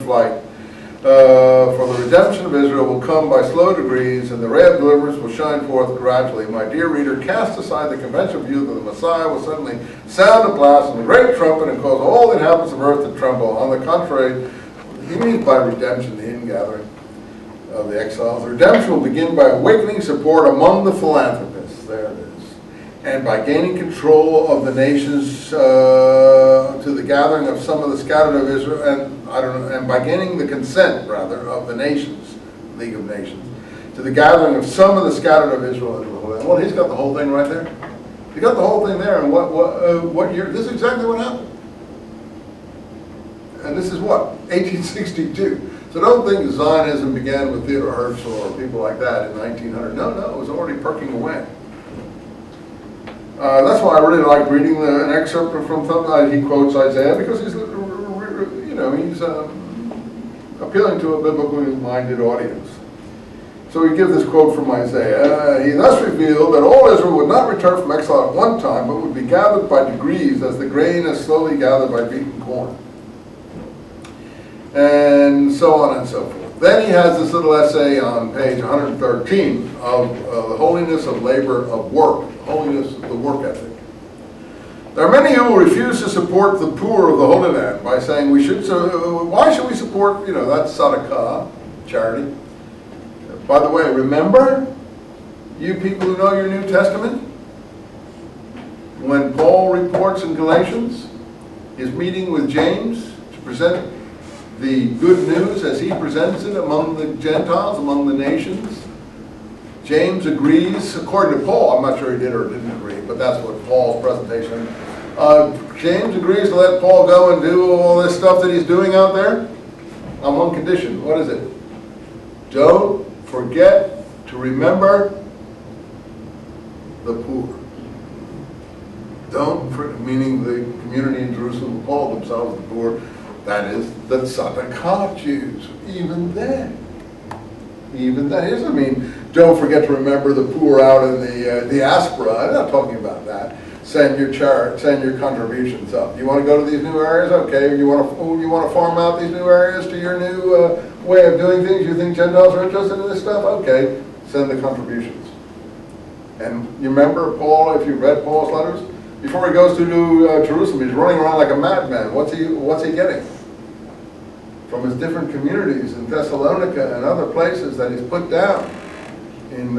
flight. For the redemption of Israel will come by slow degrees, and the ray of deliverance will shine forth gradually. My dear reader, cast aside the conventional view that the Messiah will suddenly sound a blast and a great trumpet and cause all the inhabitants of earth to tremble. On the contrary, he means by redemption the ingathering of the exiles. The redemption will begin by awakening support among the philanthropists. There it is. And by gaining control of the nations to the gathering of some of the scattered of Israel, and by gaining the consent, rather, of the nations, League of Nations, to the gathering of some of the scattered of Israel into the Holy Land. Well, he's got the whole thing right there. He got the whole thing there. And what year? This is exactly what happened. And this is what? 1862. So don't think Zionism began with Theodore Herzl or people like that in 1900. No, it was already perking away. That's why I really like reading an excerpt from something. He quotes Isaiah because he's, he's appealing to a biblically minded audience. So he gives this quote from Isaiah. He thus revealed that all Israel would not return from exile at one time, but would be gathered by degrees as the grain is slowly gathered by beaten corn. And so on and so forth. Then he has this little essay on page 113 of the holiness of labor of work, holiness of the work ethic. There are many who will refuse to support the poor of the Holy Land by saying we should. Why should we support? That's tzedakah, charity. By the way, remember, you people who know your New Testament, when Paul reports in Galatians his meeting with James to present the good news as he presents it among the Gentiles, among the nations, James agrees, according to Paul. I'm not sure he did or didn't agree, but that's what Paul's presentation. James agrees to let Paul go and do all this stuff that he's doing out there on one condition. What is it? Don't forget to remember the poor. Meaning the community in Jerusalem who called themselves the poor. That is the tzedakah Jews. Even then. Here's what I mean. Don't forget to remember the poor out in the diaspora. I'm not talking about that. Send your contributions up. You want to go to these new areas? Okay. You want to farm out these new areas to your new way of doing things? You think Gentiles are interested in this stuff? Okay. Send the contributions. And you remember Paul, if you read Paul's letters? Before he goes to Jerusalem, he's running around like a madman. What's he getting? From his different communities in Thessalonica and other places that he's put down in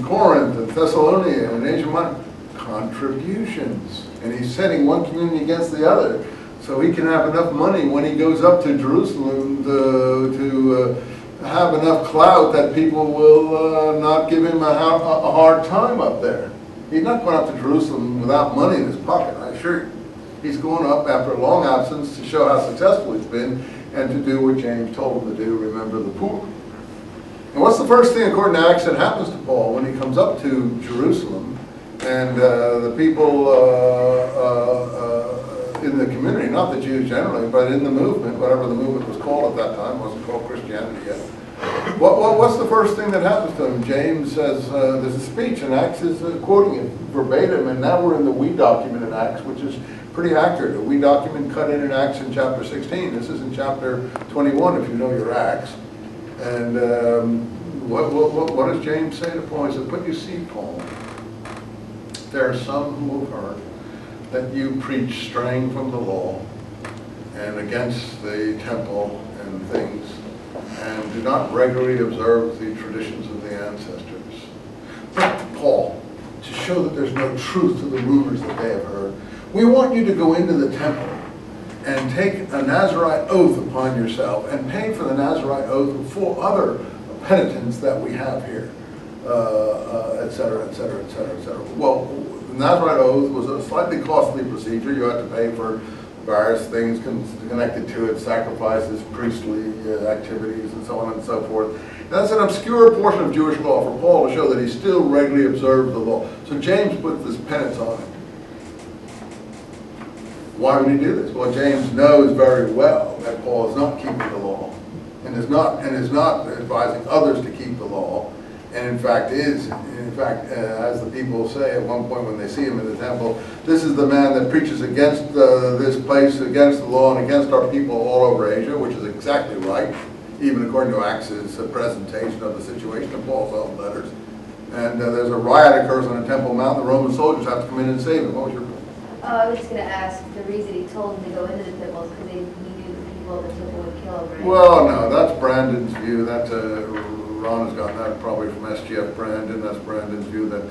Corinth and Thessalonica and Asia Minor, contributions. And he's setting one community against the other so he can have enough money when he goes up to Jerusalem to have enough clout that people will not give him a hard time up there. He's not going up to Jerusalem without money in his pocket, I assure you. He's going up after a long absence to show how successful he's been and to do what James told him to do, remember the poor. And what's the first thing, according to Acts, that happens to Paul when he comes up to Jerusalem and the people in the community, not the Jews generally, but in the movement, whatever the movement was called at that time, it wasn't called Christianity yet. What's the first thing that happens to him? James says, there's a speech, and Acts is quoting it verbatim, and now we're in the we document in Acts, which is pretty accurate. A we document cut in Acts in chapter 16. This is in chapter 21, if you know your Acts. And what does James say to Paul? He said, but you see, Paul, there are some who have heard that you preach straying from the law and against the temple and things, and do not regularly observe the traditions of the ancestors. But Paul, to show that there's no truth to the rumors that they have heard, we want you to go into the temple and take a Nazirite oath upon yourself and pay for the Nazirite oath with 4 other penitents that we have here, etc., etc., etc., etc. Well, the Nazirite oath was a slightly costly procedure. You had to pay for various things connected to it, sacrifices, priestly activities, and so on and so forth. And that's an obscure portion of Jewish law for Paul to show that he still regularly observed the law. So James put this penance on him. Why would he do this? Well, James knows very well that Paul is not keeping the law, and is not advising others to keep the law, and in fact is In fact, as the people say at one point when they see him in the temple, this is the man that preaches against this place, against the law, and against our people all over Asia, which is exactly right, even according to Acts' presentation of the situation of Paul's own letters. And there's a riot occurs on the Temple Mount. The Roman soldiers have to come in and save him. What was your point? I was just going to ask, the reason he told them to go into the temple is because he knew the people of the temple would kill him, right? Well, no, that's Brandon's view. That Ron has gotten that probably from SGF Brandon. That's Brandon's view that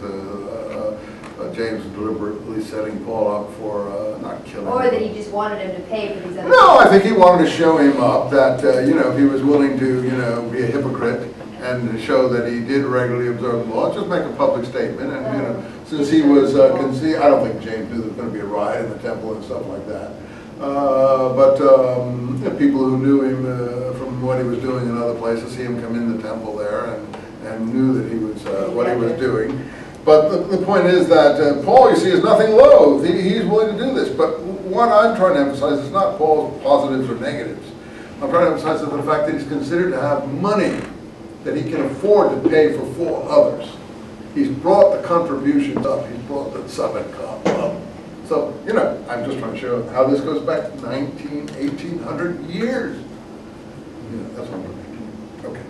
James was deliberately setting Paul up for not killing him. Or that he just wanted him to pay for these other No, I think he wanted to show him up that, you know, if he was willing to, you know, be a hypocrite and show that he did regularly observe the law, just make a public statement. And, you know, since he was, I don't think James knew there was going to be a riot in the temple and stuff like that. But people who knew him from what he was doing in other places, see him come in the temple there and knew that he was, what he was doing. But the point is that Paul, you see, is nothing loath. He's willing to do this. But what I'm trying to emphasize is not Paul's positives or negatives. I'm trying to emphasize the fact that he's considered to have money that he can afford to pay for others. He's brought the contributions up. He's brought the sum income up. So, you know, I'm just trying to show how this goes back 1,800 years. You know, that's what I'm thinking. Okay.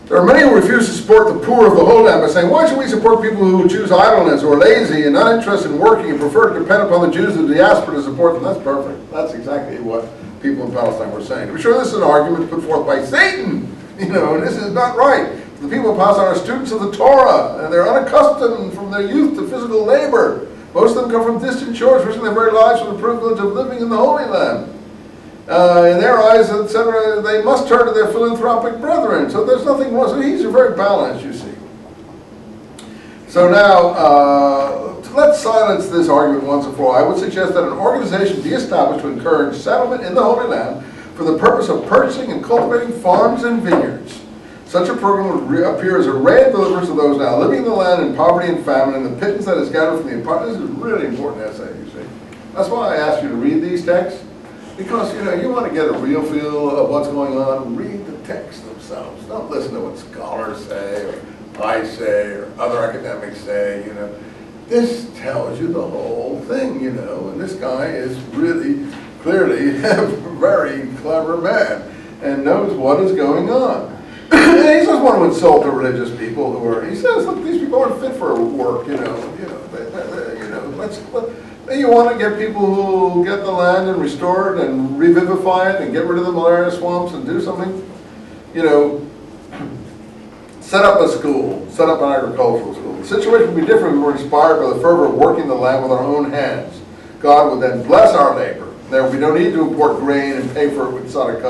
There are many who refuse to support the poor of the Holy Land by saying, why should we support people who choose idleness or lazy and not interested in working and prefer to depend upon the Jews of the diaspora to support them? That's perfect. That's exactly what people in Palestine were saying. I'm sure this is an argument put forth by Satan. You know, and this is not right. The people of Palestine are students of the Torah, and they're unaccustomed from their youth to physical labor. Most of them come from distant shores, risking their very lives for the privilege of living in the Holy Land. In their eyes, etc., they must turn to their philanthropic brethren. So there's nothing wrong. So he's very balanced, you see. So now, let's silence this argument once and for all. I would suggest that an organization be established to encourage settlement in the Holy Land for the purpose of purchasing and cultivating farms and vineyards. Such a program would appear as a ray of deliverance to those now living in the land in poverty and famine, and the pittance that is gathered from the apartment. This is a really important essay, you see. That's why I asked you to read these texts, because, you know, you want to get a real feel of what's going on. Read the texts themselves. Don't listen to what scholars say, or I say, or other academics say, you know. This tells you the whole thing, you know, and this guy is really clearly a very clever man and knows what is going on. And he doesn't want to insult the religious people who are, he says, look, these people aren't fit for work, you know, you want to get people who get the land and restore it and revivify it and get rid of the malaria swamps and do something, you know, set up a school, set up an agricultural school. The situation would be different if we were inspired by the fervor of working the land with our own hands. God would then bless our labor. There, we don't need to import grain and pay for it with tzedakah.